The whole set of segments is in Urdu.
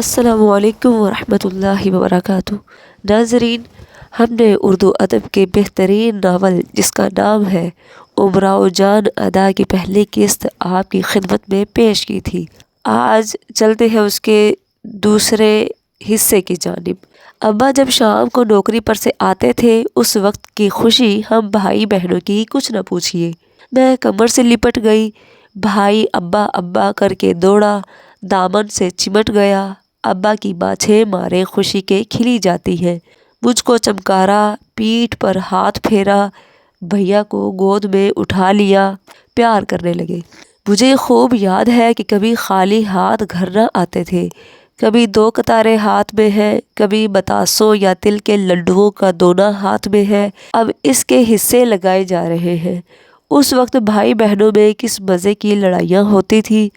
السلام علیکم ورحمۃ اللہ وبرکاتہ۔ ناظرین، ہم نے اردو ادب کے بہترین ناول جس کا نام ہے امراؤ جان ادا کی پہلی قسط آپ کی خدمت میں پیش کی تھی۔ آج چلتے ہیں اس کے دوسرے حصے کی جانب۔ ابا جب شام کو نوکری پر سے آتے تھے اس وقت کی خوشی ہم بھائی بہنوں کی کچھ نہ پوچھیے۔ میں کمر سے لپٹ گئی، بھائی ابا ابا کر کے دوڑا، دامن سے چمٹ گیا۔ ابا کی باتیں مارے خوشی کے کھلی جاتی ہیں۔ مجھ کو چمکارا، پیٹھ پر ہاتھ پھیرا، بھیا کو گود میں اٹھا لیا، پیار کرنے لگے۔ مجھے خوب یاد ہے کہ کبھی خالی ہاتھ گھر نہ آتے تھے، کبھی 2 کتاریں ہاتھ میں ہیں، کبھی بتاسوں یا تل کے لڈوؤں کا دونا ہاتھ میں ہے۔ اب اس کے حصے لگائے جا رہے ہیں۔ اس وقت بھائی بہنوں میں کس مزے کی لڑائیاں ہوتی تھی۔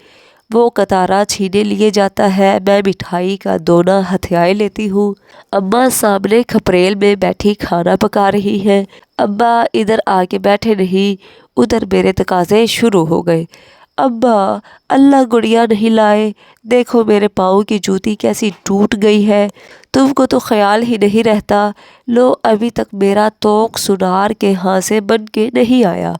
وہ کتارا چھینے لیے جاتا ہے، میں مٹھائی کا دونا ہتھیائے لیتی ہوں۔ اماں سامنے کھپریل میں بیٹھی کھانا پکا رہی ہیں۔ ابا ادھر آ کے بیٹھے نہیں، ادھر میرے تقاضے شروع ہو گئے۔ ابا، اللہ گڑیا نہیں لائے، دیکھو میرے پاؤں کی جوتی کیسی ٹوٹ گئی ہے، تم کو تو خیال ہی نہیں رہتا، لو ابھی تک میرا توق سنار کے ہاں سے بن کے نہیں آیا۔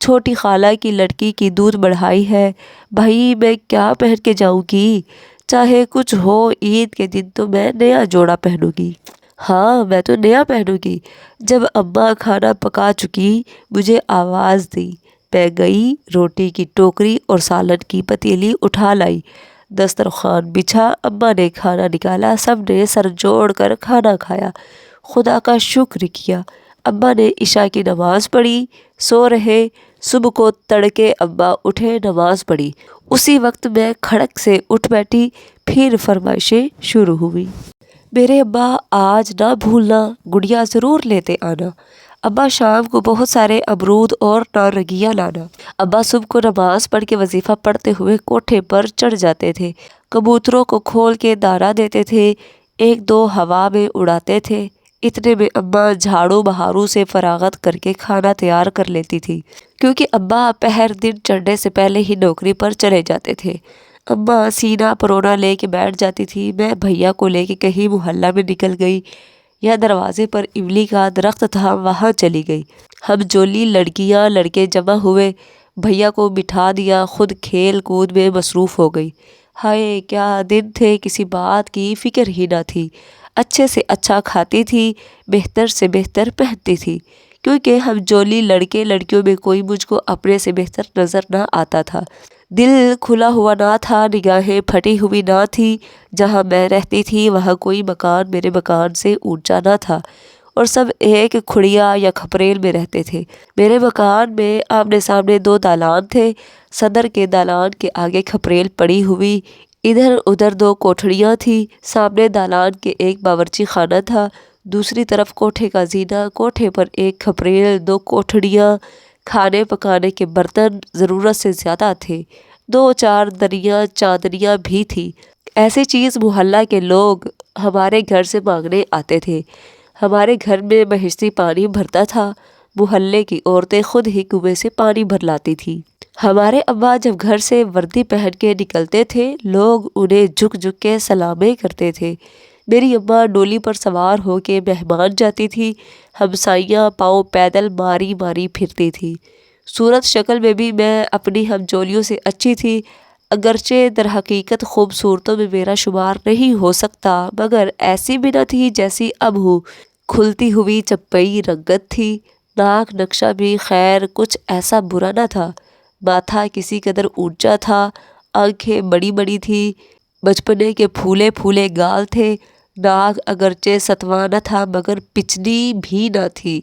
چھوٹی خالہ کی لڑکی کی دودھ بڑھائی ہے، بھائی میں کیا پہن کے جاؤں گی؟ چاہے کچھ ہو، عید کے دن تو میں نیا جوڑا پہنوں گی۔ ہاں میں تو نیا پہنوں گی۔ جب اماں کھانا پکا چکی مجھے آواز دی، میں گئی، روٹی کی ٹوکری اور سالن کی پتیلی اٹھا لائی، دسترخوان بچھا، اماں نے کھانا نکالا، سب نے سر جوڑ کر کھانا کھایا، خدا کا شکر کیا۔ ابا نے عشاء کی نماز پڑھی، سو رہے، صبح کو تڑکے ابا اٹھے، نماز پڑھی، اسی وقت میں کھڑک سے اٹھ بیٹھی، پھر فرمائشیں شروع ہوئی۔ میرے ابا، آج نہ بھولنا، گڑیا ضرور لیتے آنا۔ ابا شام کو بہت سارے امرود اور نارنگیاں لانا۔ ابا صبح کو نماز پڑھ کے وظیفہ پڑھتے ہوئے کوٹھے پر چڑھ جاتے تھے، کبوتروں کو کھول کے دانہ دیتے تھے، 1-2 ہوا میں اڑاتے تھے۔ اتنے میں اماں جھاڑو بہارو سے فراغت کر کے کھانا تیار کر لیتی تھی، کیونکہ ابا پہر دن چڑھنے سے پہلے ہی نوکری پر چلے جاتے تھے۔ اماں سینہ پرونا لے کے بیٹھ جاتی تھی، میں بھیا کو لے کے کہیں محلہ میں نکل گئی یا دروازے پر املی کا درخت تھا وہاں چلی گئی۔ ہم جولی لڑکیاں لڑکے جمع ہوئے، بھیا کو بٹھا دیا، خود کھیل کود میں مصروف ہو گئی۔ ہائے کیا دن تھے، کسی بات کی فکر ہی نہ تھی، اچھے سے اچھا کھاتی تھی، بہتر سے بہتر پہنتی تھی، کیونکہ ہم جولی لڑکے لڑکیوں میں کوئی مجھ کو اپنے سے بہتر نظر نہ آتا تھا۔ دل کھلا ہوا نہ تھا، نگاہیں پھٹی ہوئی نہ تھی۔ جہاں میں رہتی تھی وہاں کوئی مکان میرے مکان سے اونچا نہ تھا، اور سب ایک کھڑیا یا کھپریل میں رہتے تھے۔ میرے مکان میں آمنے سامنے 2 دالان تھے، صدر کے دالان کے آگے کھپریل پڑی ہوئی، ادھر ادھر 2 کوٹھڑیاں تھیں، سامنے دالان کے ایک باورچی خانہ تھا، دوسری طرف کوٹھے کا زینہ، کوٹھے پر ایک کھپریل، 2 کوٹھڑیاں، کھانے پکانے کے برتن ضرورت سے زیادہ تھے، 2-4 دریاں چادریاں بھی تھیں۔ ایسی چیز محلہ کے لوگ ہمارے گھر سے مانگنے آتے تھے۔ ہمارے گھر میں بہشتی پانی بھرتا تھا، محلے کی عورتیں خود ہی کنویں سے پانی بھر لاتی تھیں۔ ہمارے ابا جب گھر سے وردی پہن کے نکلتے تھے لوگ انہیں جھک جھک کے سلامیں کرتے تھے۔ میری اماں ڈولی پر سوار ہو کے مہمان جاتی تھی، ہمسائیاں پاؤں پیدل ماری ماری پھرتی تھی۔ صورت شکل میں بھی میں اپنی ہم جولیوں سے اچھی تھی، اگرچہ در حقیقت خوبصورتوں میں میرا شمار نہیں ہو سکتا، مگر ایسی بھی نہ تھی جیسی اب ہوں۔ کھلتی ہوئی چپئی رنگت تھی، ناک نقشہ بھی خیر کچھ ایسا برا نہ تھا، ماتھا کسی قدر اونچا تھا، آنکھیں بڑی بڑی تھی، بچپنے کے پھولے پھولے گال تھے، ناک اگرچہ ستواں نہ تھا مگر پچنی بھی نہ تھی،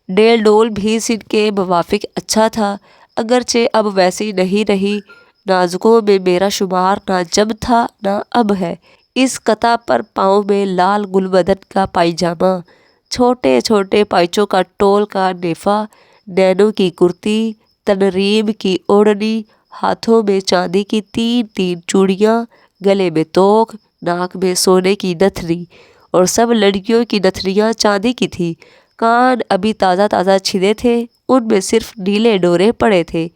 ڈیل ڈول بھی سن کے موافق اچھا تھا، اگرچہ اب ویسی نہیں رہی۔ نازکوں میں میرا شمار نہ جب تھا نہ اب ہے۔ اس قطع پر پاؤں میں لال گلبدن کا پائجامہ، چھوٹے چھوٹے پائچوں کا ٹول کا نیفا، نینوں کی کرتی، تنریم کی اوڑھنی، ہاتھوں میں چاندی کی 3 چوڑیاں، گلے میں توق، ناک میں سونے کی نتھنی، اور سب لڑکیوں کی نتھنیاں چاندی کی تھیں۔ کان ابھی تازہ تازہ چھدے تھے، ان میں صرف نیلے ڈورے پڑے تھے،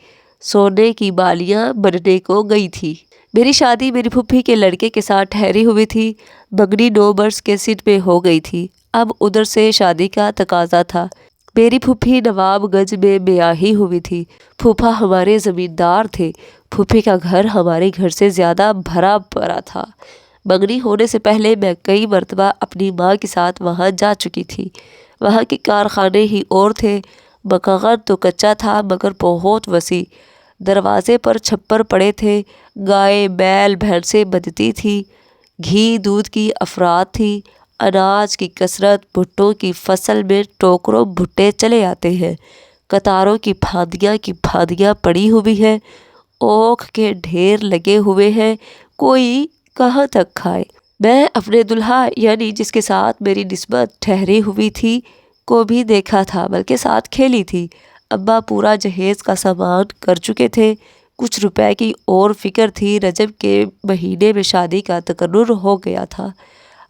سونے کی بالیاں بننے کو گئی تھی۔ میری شادی میری پھوپھی کے لڑکے کے ساتھ ٹھہری ہوئی تھی۔ منگنی 9 برس کے سن میں ہو گئی تھی۔ اب ادھر سے شادی کا تقاضا تھا۔ میری پھوپھی نواب گنج میں بیاہی ہوئی تھی۔ پھوپھا ہمارے زمیندار تھے۔ پھوپھی کا گھر ہمارے گھر سے زیادہ بھرا پڑا تھا۔ منگنی ہونے سے پہلے میں کئی مرتبہ اپنی ماں کے ساتھ وہاں جا چکی تھی۔ وہاں کے کارخانے ہی اور تھے۔ مکان تو کچا تھا مگر بہت وسیع۔ دروازے پر چھپر پڑے تھے۔ گائے بیل بھینسیں بندتی تھی۔ گھی دودھ کی افراد تھی۔ اناج کی کثرت۔ بھٹوں کی فصل میں ٹوکروں بھٹے چلے آتے ہیں۔ کتاروں کی پھاندیاں پڑی ہوئی ہیں۔ اوکھ کے ڈھیر لگے ہوئے ہیں۔ کوئی کہاں تک کھائے۔ میں اپنے دلہا یعنی جس کے ساتھ میری نسبت ٹھہری ہوئی تھی کو بھی دیکھا تھا بلکہ ساتھ کھیلی تھی۔ ابا پورا جہیز کا سامان کر چکے تھے۔ کچھ روپے کی اور فکر تھی۔ رجب کے مہینے میں شادی کا تقرر ہو گیا تھا۔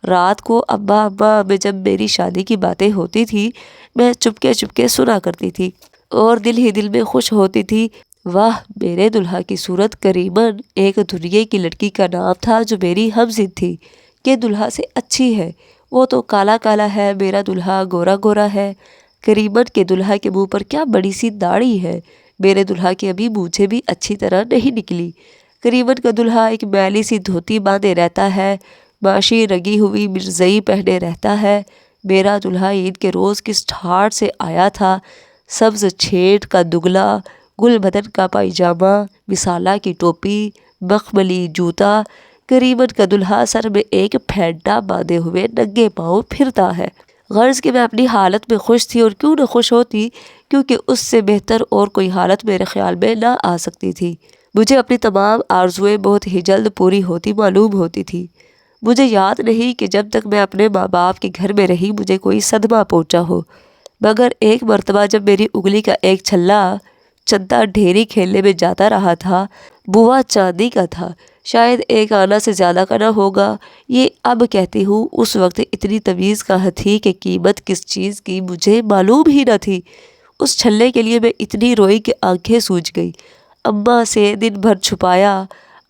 رات کو ابا اماں میں جب میری شادی کی باتیں ہوتی تھی میں چپکے سنا کرتی تھی اور دل ہی دل میں خوش ہوتی تھی۔ واہ میرے دلہا کی صورت کریمن ایک دنیا کی لڑکی کا نام تھا جو میری ہمسن تھی کہ دلہا سے اچھی ہے۔ وہ تو کالا کالا ہے، میرا دلہا گورا گورا ہے۔ کریمن کے دلہا کے منہ پر کیا بڑی سی داڑھی ہے۔ میرے دلہا کی ابھی مونچھیں بھی اچھی طرح نہیں نکلی۔ کریمن کا دلہا ایک میلی سی دھوتی باندھے رہتا ہے، معاشی رنگی ہوئی مرزئی پہنے رہتا ہے۔ میرا دلہا عید کے روز کس ٹھاٹ سے آیا تھا۔ سبز چھیٹ کا دگلا، گل بدن کا پائجامہ، مسالہ کی ٹوپی، مخملی جوتا۔ کریمن کا دلہا سر میں ایک پھینٹا باندھے ہوئے ننگے پاؤں پھرتا ہے۔ غرض کہ میں اپنی حالت میں خوش تھی اور کیوں نہ خوش ہوتی کیونکہ اس سے بہتر اور کوئی حالت میرے خیال میں نہ آ سکتی تھی۔ مجھے اپنی تمام آرزوئیں بہت ہی جلد پوری ہوتی معلوم ہوتی تھی۔ مجھے یاد نہیں کہ جب تک میں اپنے ماں باپ کے گھر میں رہی مجھے کوئی صدمہ پہنچا ہو، مگر ایک مرتبہ جب میری انگلی کا ایک چھلا چندہ ڈھیری کھیلنے میں جاتا رہا تھا۔ بوا چاندی کا تھا، شاید 1 آنا سے زیادہ کا نہ ہوگا۔ یہ اب کہتی ہوں، اس وقت اتنی تمیز کہاں تھی کہ قیمت کس چیز کی مجھے معلوم ہی نہ تھی۔ اس چھلے کے لیے میں اتنی روئی کہ آنکھیں سوج گئی۔ اماں سے دن بھر چھپایا۔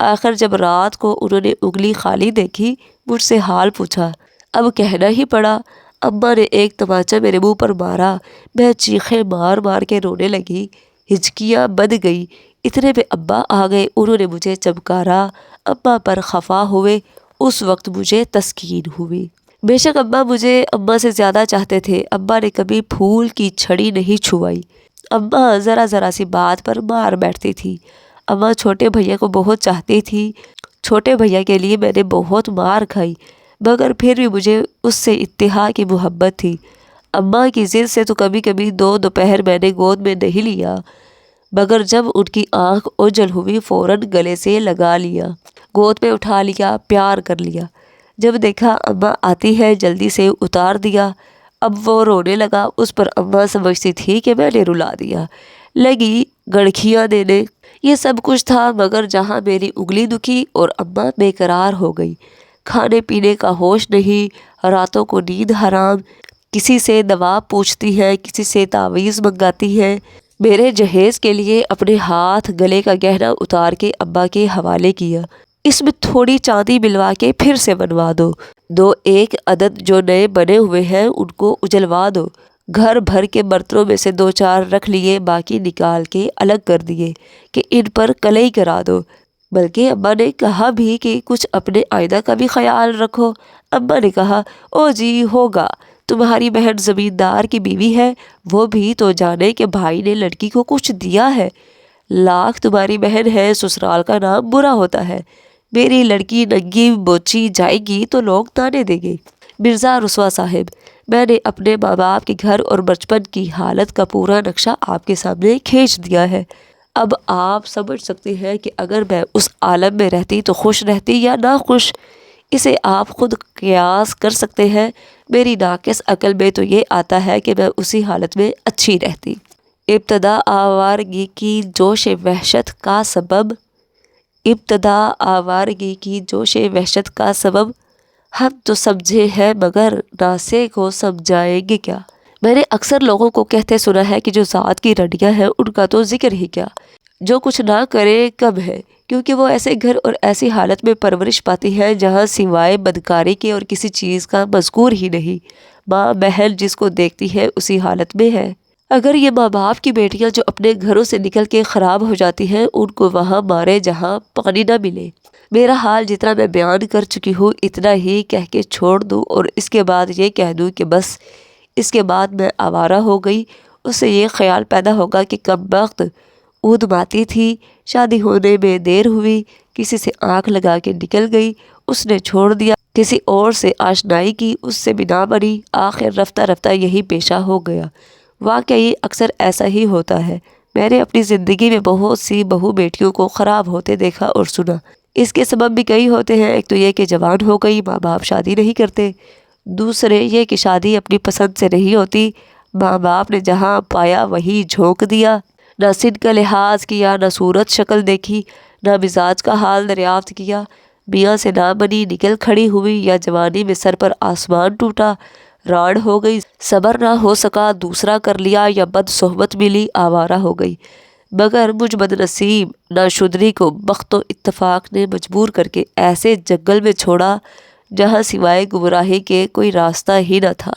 آخر جب رات کو انہوں نے انگلی خالی دیکھی مجھ سے حال پوچھا۔ اب کہنا ہی پڑا۔ اماں نے ایک تماچا میرے منہ پر مارا۔ میں چیخیں مار مار کے رونے لگی۔ ہچکیاں بندھ گئی۔ اتنے میں ابا آ گئے۔ انہوں نے مجھے چمکارا۔ اماں پر خفا ہوئے۔ اس وقت مجھے تسکین ہوئی۔ بے شک ابا مجھے اماں سے زیادہ چاہتے تھے۔ ابا نے کبھی پھول کی چھڑی نہیں چھوائی۔ اماں ذرا سی بات پر مار بیٹھتی تھی۔ اماں چھوٹے بھیا کو بہت چاہتی تھی۔ چھوٹے بھیا کے لیے میں نے بہت مار کھائی مگر پھر بھی مجھے اس سے انتہا کی محبت تھی۔ اماں کی ضد سے تو کبھی کبھی 2 دوپہر میں نے گود میں نہیں لیا مگر جب ان کی آنکھ اوجل ہوئی فوراً گلے سے لگا لیا، گود میں اٹھا لیا، پیار کر لیا۔ جب دیکھا اماں آتی ہے جلدی سے اتار دیا۔ اب وہ رونے لگا۔ اس پر اماں سمجھتی تھی کہ میں نے رلا دیا، لگی گڑکھیاں دینے۔ یہ سب کچھ تھا مگر جہاں میری انگلی دکھی اور اماں بے قرار ہو گئی۔ کھانے پینے کا ہوش نہیں، راتوں کو نیند حرام۔ کسی سے دوا پوچھتی ہے، کسی سے تعویذ منگاتی ہے۔ میرے جہیز کے لیے اپنے ہاتھ گلے کا گہنا اتار کے ابا کے حوالے کیا۔ اس میں تھوڑی چاندی ملوا کے پھر سے بنوا دو۔ 1 عدد جو نئے بنے ہوئے ہیں ان کو اجلوا دو۔ گھر بھر کے برتنوں میں سے 2-4 رکھ لیے، باقی نکال کے الگ کر دیے کہ ان پر کلئی کرا دو۔ بلکہ اماں نے کہا بھی کہ کچھ اپنے آئندہ کا بھی خیال رکھو۔ اماں نے کہا، او جی ہوگا، تمہاری بہن زمیندار کی بیوی ہے، وہ بھی تو جانے کہ بھائی نے لڑکی کو کچھ دیا ہے۔ لاکھ تمہاری بہن ہے، سسرال کا نام برا ہوتا ہے۔ میری لڑکی ننگی بوچی جائے گی تو لوگ تانے دیں گے۔ مرزا رسوا صاحب، میں نے اپنے ماں باپ کے گھر اور بچپن کی حالت کا پورا نقشہ آپ کے سامنے کھینچ دیا ہے۔ اب آپ سمجھ سکتے ہیں کہ اگر میں اس عالم میں رہتی تو خوش رہتی یا ناخوش۔ اسے آپ خود قیاس کر سکتے ہیں۔ میری ناقص عقل میں تو یہ آتا ہے کہ میں اسی حالت میں اچھی رہتی۔ ابتدا آوارگی کی جوش وحشت کا سبب ہم تو سمجھے ہیں مگر ناسے کو سمجھائیں گے کیا۔ میں نے اکثر لوگوں کو کہتے سنا ہے کہ جو ذات کی رڈیاں ہیں ان کا تو ذکر ہی کیا، جو کچھ نہ کرے کم ہے، کیونکہ وہ ایسے گھر اور ایسی حالت میں پرورش پاتی ہے جہاں سوائے بدکاری کے اور کسی چیز کا مذکور ہی نہیں۔ ماں بہن جس کو دیکھتی ہے اسی حالت میں ہے۔ اگر یہ ماں باپ کی بیٹیاں جو اپنے گھروں سے نکل کے خراب ہو جاتی ہیں ان کو وہاں مارے جہاں پانی نہ ملے۔ میرا حال جتنا میں بیان کر چکی ہوں اتنا ہی کہہ کے چھوڑ دوں اور اس کے بعد یہ کہہ دوں کہ بس اس کے بعد میں آوارہ ہو گئی۔ اس سے یہ خیال پیدا ہوگا کہ کمبخت اود ماتی تھی، شادی ہونے میں دیر ہوئی، کسی سے آنکھ لگا کے نکل گئی، اس نے چھوڑ دیا، کسی اور سے آشنائی کی، اس سے بھی نہ بنی، آخر رفتہ رفتہ یہی پیشہ ہو گیا۔ واقعی اکثر ایسا ہی ہوتا ہے۔ میں نے اپنی زندگی میں بہت سی بہو بیٹیوں کو خراب ہوتے دیکھا اور سنا۔ اس کے سبب بھی کئی ہوتے ہیں۔ ایک تو یہ کہ جوان ہو گئی، ماں باپ شادی نہیں کرتے۔ دوسرے یہ کہ شادی اپنی پسند سے نہیں ہوتی، ماں باپ نے جہاں پایا وہی جھونک دیا، نہ سن کا لحاظ کیا، نہ صورت شکل دیکھی، نہ مزاج کا حال دریافت کیا۔ میاں سے نہ بنی، نکل کھڑی ہوئی، یا جوانی میں سر پر آسمان ٹوٹا، راڑ ہو گئی، صبر نہ ہو سکا، دوسرا کر لیا، یا بد صحبت ملی، آوارہ ہو گئی۔ مگر مجھ بدنصیب ناشدری کو بخت و اتفاق نے مجبور کر کے ایسے جنگل میں چھوڑا جہاں سوائے گمراہی کے کوئی راستہ ہی نہ تھا۔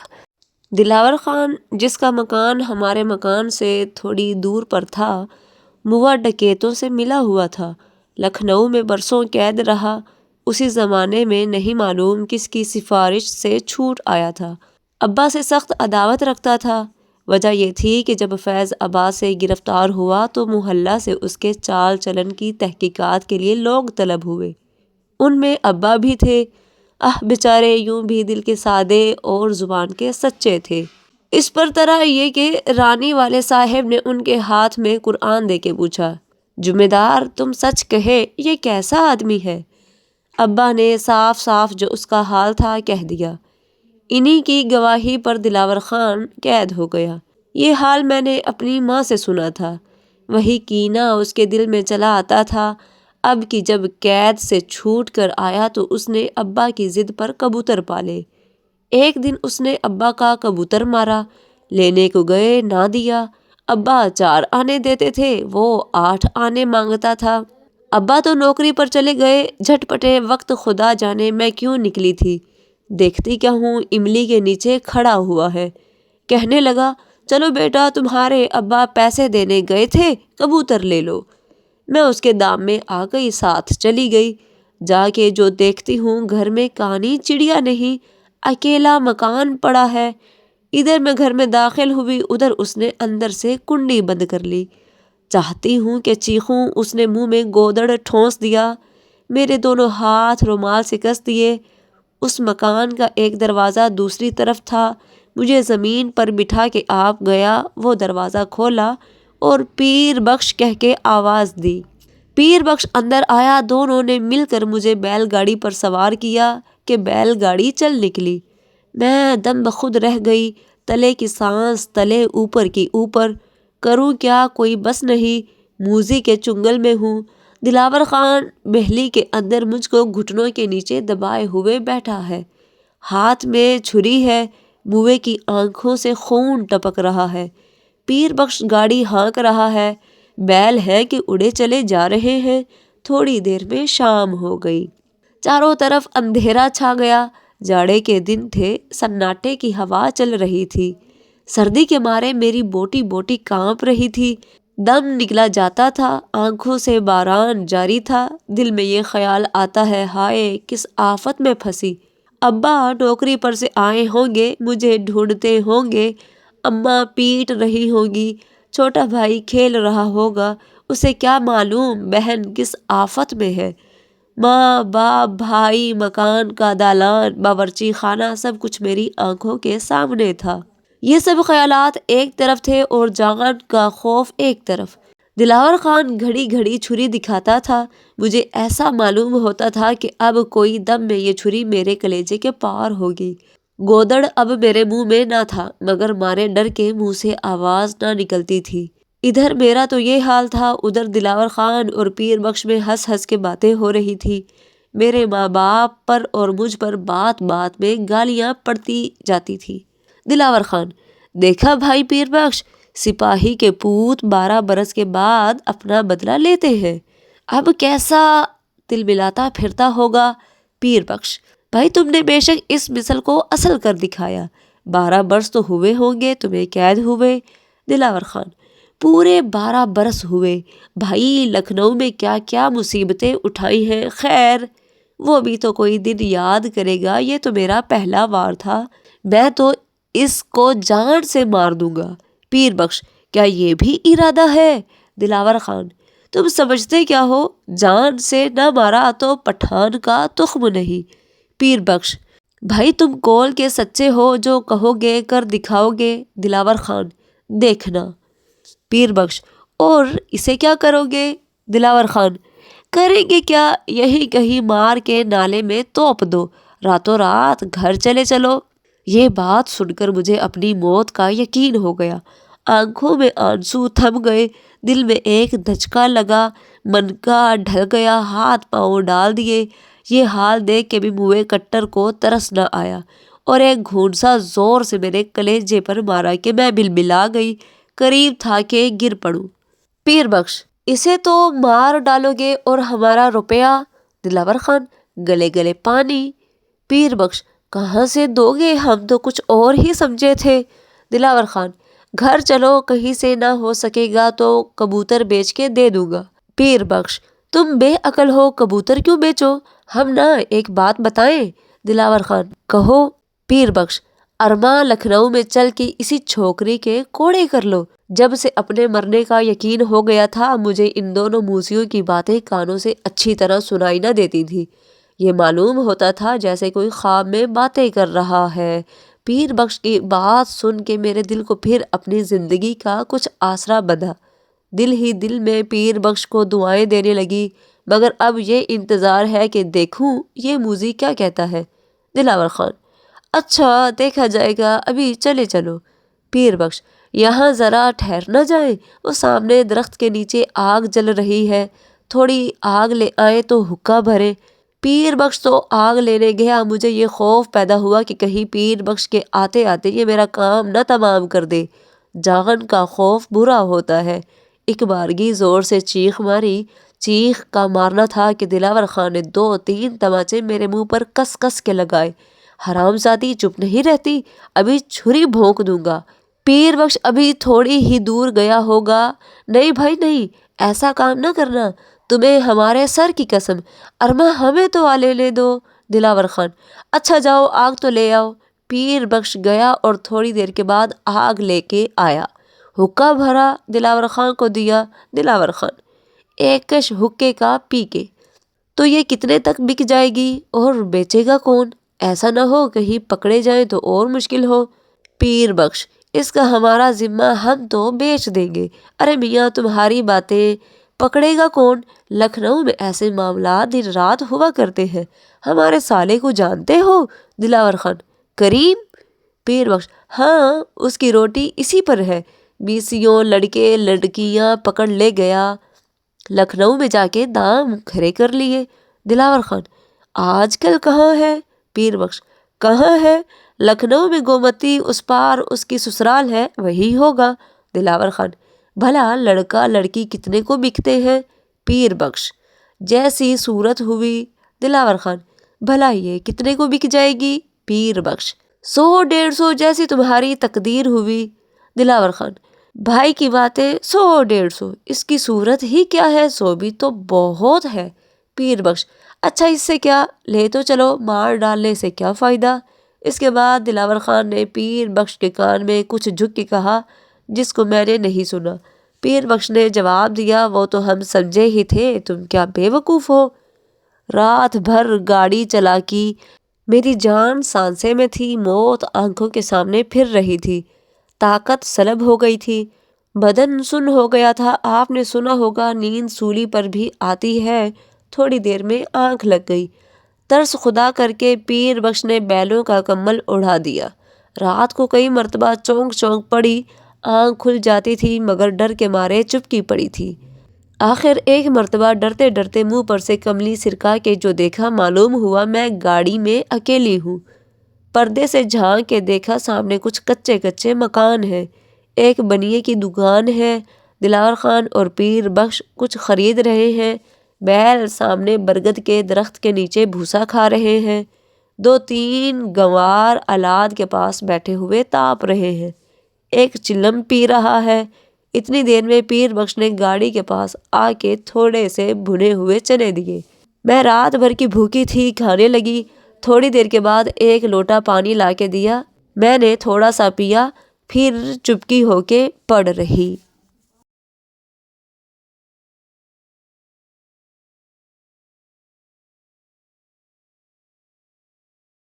دلاور خان جس کا مکان ہمارے مکان سے تھوڑی دور پر تھا، موا ڈکیتوں سے ملا ہوا تھا، لکھنؤ میں برسوں قید رہا، اسی زمانے میں نہیں معلوم کس کی سفارش سے چھوٹ آیا تھا۔ ابا سے سخت عداوت رکھتا تھا۔ وجہ یہ تھی کہ جب فیض ابا سے گرفتار ہوا تو محلہ سے اس کے چال چلن کی تحقیقات کے لیے لوگ طلب ہوئے۔ ان میں ابا بھی تھے۔ بیچارے یوں بھی دل کے سادے اور زبان کے سچے تھے۔ اس پر طرح یہ کہ رانی والے صاحب نے ان کے ہاتھ میں قرآن دے کے پوچھا، ذمہ دار تم سچ کہے یہ کیسا آدمی ہے؟ ابا نے صاف صاف جو اس کا حال تھا کہہ دیا۔ انہی کی گواہی پر دلاور خان قید ہو گیا۔ یہ حال میں نے اپنی ماں سے سنا تھا۔ وہی کینہ اس کے دل میں چلا آتا تھا۔ اب کی جب قید سے چھوٹ کر آیا تو اس نے ابا کی ضد پر کبوتر پالے۔ ایک دن اس نے ابا کا کبوتر مارا، لینے کو گئے نہ دیا۔ ابا 4 آنے دیتے تھے، وہ 8 آنے مانگتا تھا۔ ابا تو نوکری پر چلے گئے۔ جھٹپٹے وقت خدا جانے میں کیوں نکلی تھی، دیکھتی کیا ہوں املی کے نیچے کھڑا ہوا ہے۔ کہنے لگا، چلو بیٹا تمہارے ابا پیسے دینے گئے تھے، کبوتر لے لو۔ میں اس کے دام میں آ گئی، ساتھ چلی گئی۔ جا کے جو دیکھتی ہوں گھر میں کانی چڑیا نہیں، اکیلا مکان پڑا ہے۔ ادھر میں گھر میں داخل ہوئی، ادھر اس نے اندر سے کنڈی بند کر لی۔ چاہتی ہوں کہ چیخوں، اس نے منہ میں گودڑ ٹھونس دیا۔ میرے دونوں ہاتھ رومال سے کس دیے۔ اس مکان کا ایک دروازہ دوسری طرف تھا۔ مجھے زمین پر بٹھا کے آپ گیا، وہ دروازہ کھولا اور پیر بخش کہہ کے آواز دی۔ پیر بخش اندر آیا۔ دونوں نے مل کر مجھے بیل گاڑی پر سوار کیا کہ بیل گاڑی چل نکلی۔ میں دم بخود رہ گئی، تلے کی سانس تلے، اوپر کی اوپر۔ کروں کیا کوئی بس نہیں، موذی کے چنگل میں ہوں۔ دلاور خان بہلی کے اندر مجھ کو گھٹنوں کے نیچے دبائے ہوئے بیٹھا ہے، ہاتھ میں چھری ہے، موے کی آنکھوں سے خون ٹپک رہا ہے۔ پیر بخش گاڑی ہانک رہا ہے، بیل ہے کہ اڑے چلے جا رہے ہیں۔ تھوڑی دیر میں شام ہو گئی، چاروں طرف اندھیرا چھا گیا۔ جاڑے کے دن تھے، سناٹے کی ہوا چل رہی تھی۔ سردی کے مارے میری بوٹی بوٹی کانپ رہی تھی، دم نکلا جاتا تھا، آنکھوں سے باران جاری تھا۔ دل میں یہ خیال آتا ہے، ہائے کس آفت میں پھنسی۔ ابا نوکری پر سے آئے ہوں گے، مجھے ڈھونڈتے ہوں گے، اماں پیٹ رہی ہوں گی، چھوٹا بھائی کھیل رہا ہوگا، اسے کیا معلوم بہن کس آفت میں ہے۔ ماں باپ بھائی، مکان کا دالان، باورچی خانہ، سب کچھ میری آنکھوں کے سامنے تھا۔ یہ سب خیالات ایک طرف تھے اور جان کا خوف ایک طرف۔ دلاور خان گھڑی گھڑی چھری دکھاتا تھا۔ مجھے ایسا معلوم ہوتا تھا کہ اب کوئی دم میں یہ چھری میرے کلیجے کے پار ہوگی۔ گودڑ اب میرے منہ میں نہ تھا، مگر مارے ڈر کے منہ سے آواز نہ نکلتی تھی۔ ادھر میرا تو یہ حال تھا، ادھر دلاور خان اور پیر بخش میں ہنس ہنس کے باتیں ہو رہی تھی۔ میرے ماں باپ پر اور مجھ پر بات بات میں گالیاں پڑتی جاتی تھی۔ دلاور خان، دیکھا بھائی پیر بخش، سپاہی کے پوت 12 برس کے بعد اپنا بدلہ لیتے ہیں، اب کیسا دل ملاتا پھرتا ہوگا۔ پیر بخش: بھائی تم نے بے شک اس مثل کو اصل کر دکھایا، 12 برس تو ہوئے ہوں گے تمہیں قید ہوئے۔ دلاور خان: پورے 12 برس ہوئے بھائی، لکھنؤ میں کیا کیا مصیبتیں اٹھائی ہیں، خیر وہ بھی تو کوئی دن یاد کرے گا، یہ تو میرا پہلا وار تھا، میں تو اس کو جان سے مار دوں گا۔ پیر بخش: کیا یہ بھی ارادہ ہے؟ دلاور خان: تم سمجھتے کیا ہو، جان سے نہ مارا تو پٹھان کا تخم نہیں۔ پیر بخش: بھائی تم کول کے سچے ہو، جو کہو گے کر دکھاؤ گے۔ دلاور خان: دیکھنا۔ پیر بخش: اور اسے کیا کرو گے؟ دلاور خان: کریں گے کیا، یہی کہیں مار کے نالے میں توپ دو، راتوں رات گھر چلے چلو۔ یہ بات سن کر مجھے اپنی موت کا یقین ہو گیا، آنکھوں میں آنسو تھم گئے، دل میں ایک دھچکا لگا، من کا ڈھل گیا، ہاتھ پاؤں ڈال دیے۔ یہ حال دیکھ کے بھی موئے کٹر کو ترس نہ آیا اور ایک گھونسا زور سے میرے کلیجے پر مارا کہ میں بلبلا گئی، قریب تھا کہ گر پڑوں۔ پیر بخش: اسے تو مار ڈالو گے اور ہمارا روپیہ؟ دلاور خان: گلے گلے پانی۔ پیر بخش: کہاں سے دو گے، ہم تو کچھ اور ہی سمجھے تھے۔ دلاور خان: گھر چلو، کہیں سے نہ ہو سکے گا تو کبوتر بیچ کے دے دوں گا۔ پیر بخش: تم بے عقل ہو، کبوتر کیوں بیچو، ہم نہ ایک بات بتائیں۔ دلاور خان: کہو۔ پیر بخش: ارماں لکھنؤ میں چل کے اسی چھوکری کے کوڑے کر لو۔ جب سے اپنے مرنے کا یقین ہو گیا تھا، مجھے ان دونوں موذیوں کی باتیں کانوں سے اچھی طرح سنائی نہ دیتی تھی، یہ معلوم ہوتا تھا جیسے کوئی خواب میں باتیں کر رہا ہے۔ پیر بخش کی بات سن کے میرے دل کو پھر اپنی زندگی کا کچھ آسرا بندھا، دل ہی دل میں پیر بخش کو دعائیں دینے لگی، مگر اب یہ انتظار ہے کہ دیکھوں یہ موذی کیا کہتا ہے۔ دلاور خان: اچھا دیکھا جائے گا، ابھی چلے چلو۔ پیر بخش: یہاں ذرا ٹھہر نہ جائیں، وہ سامنے درخت کے نیچے آگ جل رہی ہے، تھوڑی آگ لے آئیں تو حقہ بھریں۔ پیر بخش تو آگ لینے گیا، مجھے یہ خوف پیدا ہوا کہ کہیں پیر بخش کے آتے آتے یہ میرا کام نہ تمام کر دے، جان کا خوف برا ہوتا ہے۔ ایک بارگی زور سے چیخ ماری، چیخ کا مارنا تھا کہ دلاور خان نے 2-3 تماچے میرے منہ پر کس کس کے لگائے۔ حرامزادی چپ نہیں رہتی، ابھی چھری بھونک دوں گا۔ پیر بخش ابھی تھوڑی ہی دور گیا ہوگا: نہیں بھائی نہیں، ایسا کام نہ کرنا، تمہیں ہمارے سر کی قسم، ارماں ہمیں تو آ لینے دو۔ دلاور خان: اچھا جاؤ آگ تو لے آؤ۔ پیر بخش گیا اور تھوڑی دیر کے بعد آگ لے کے آیا، حقہ بھرا، دلاور خان کو دیا۔ دلاور خان: ایک کش حقے کا پی کے، تو یہ کتنے تک بک جائے گی اور بیچے گا کون، ایسا نہ ہو کہیں پکڑے جائیں تو اور مشکل ہو۔ پیر بخش: اس کا ہمارا ذمہ، ہم تو بیچ دیں گے۔ ارے میاں تمہاری باتیں، پکڑے گا کون، لکھنؤ میں ایسے معاملات دن رات ہوا کرتے ہیں، ہمارے سالے کو جانتے ہو؟ دلاور خان: کریم؟ پیر بخش: ہاں، اس کی روٹی اسی پر ہے، بیسیوں لڑکے لڑکیاں پکڑ لے گیا، لکھنؤ میں جا کے دام کھڑے کر لیے۔ دلاور خان: آج کل کہاں ہے؟ پیر بخش: کہاں ہے، لکھنؤ میں گومتی اس پار اس کی سسرال ہے، وہی ہوگا۔ دلاور خان: بھلا لڑکا لڑکی کتنے کو بکتے ہیں؟ پیر بخش: جیسی صورت ہوئی۔ دلاور خان: بھلا یہ کتنے کو بک جائے گی؟ پیر بخش: 100-150 جیسی تمہاری تقدیر ہوئی۔ دلاور خان: بھائی کی باتیں، 100-150، اس کی صورت ہی کیا ہے، 100 بھی تو بہت ہے۔ پیر بخش: اچھا اس سے کیا، لے تو چلو، مار ڈالنے سے کیا فائدہ۔ اس کے بعد دلاور خان نے پیر بخش کے کان میں کچھ جھک کے کہا جس کو میں نے نہیں سنا۔ پیر بخش نے جواب دیا: وہ تو ہم سمجھے ہی تھے، تم کیا بے وقوف ہو، رات بھر گاڑی چلا کی، میری جان سانسے میں تھی، موت آنکھوں کے سامنے پھر رہی تھی، طاقت سلب ہو گئی تھی، بدن سن ہو گیا تھا، آپ نے سنا ہوگا نیند سولی پر بھی آتی ہے، تھوڑی دیر میں آنکھ لگ گئی۔ ترس خدا کر کے پیر بخش نے بیلوں کا کمبل اڑا دیا، رات کو کئی مرتبہ چونک چونک پڑی، آنکھ کھل جاتی تھی مگر ڈر کے مارے چپکی پڑی تھی۔ آخر ایک مرتبہ ڈرتے ڈرتے منہ پر سے کملی سرکا کے جو دیکھا، معلوم ہوا میں گاڑی میں اکیلی ہوں۔ پردے سے جھانک کے دیکھا، سامنے کچھ کچے کچے مکان ہیں، ایک بنیے کی دکان ہے۔ دلار خان اور پیر بخش کچھ خرید رہے ہیں۔ بیل سامنے برگد کے درخت کے نیچے بھوسا کھا رہے ہیں۔ 2-3 گنوار الاد کے پاس بیٹھے ہوئے تاپ رہے ہیں۔ ایک چلم پی رہا ہے۔ اتنی دیر میں پیر بخش نے گاڑی کے پاس آ کے تھوڑے سے بھنے ہوئے چنے دیے۔ میں رات بھر کی بھوکی تھی، کھانے لگی۔ تھوڑی دیر کے بعد ایک لوٹا پانی لا کے دیا۔ میں نے تھوڑا سا پیا، پھر چپکی ہو کے پڑ رہی۔